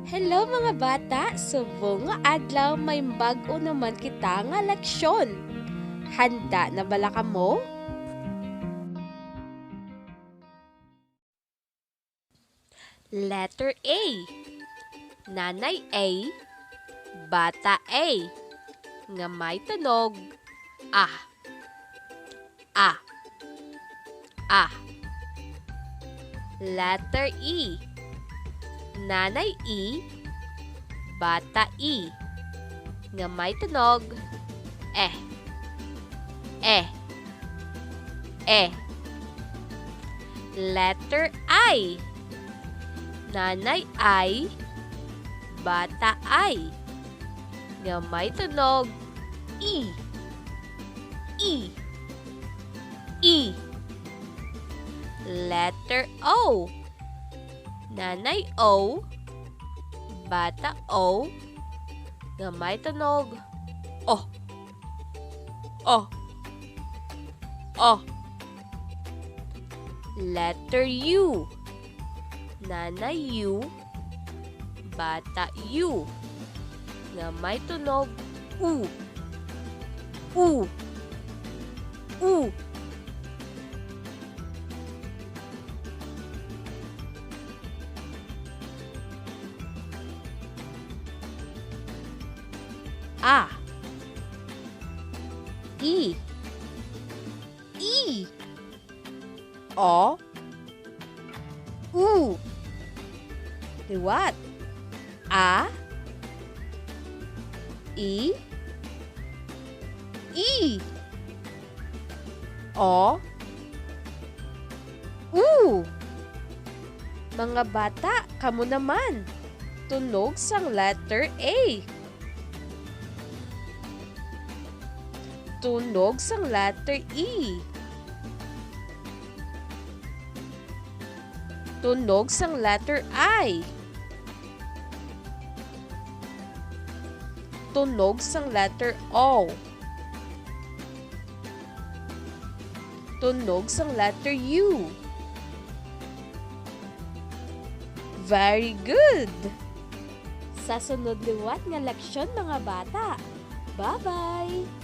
Hello mga bata! Subong nga adlaw may bag-o naman kita nga leksyon. Handa na bala ka mo? Letter A. Nanay A, bata A, nga may tunog A. A. A. Letter E. Nanay E, bata E, nga may tunog E. E. E. Letter I. Nanay I, bata I, nga may tunog E. E. E. Letter O. Nanay O, bata O, nga may tunog O. O. O. Letter U. Nanay U, bata U, nga may tunog U. U. U. A. E. E. O. U. Liwat. A. E. E. O. U. Mga bata, kamo naman. Tunog sang letter A. Tunog sang letter E. Tunog sang letter I. Tunog sang letter O. Tunog sang letter U. Very good! Sa sunod liwat nga leksyon mga bata. Bye-bye!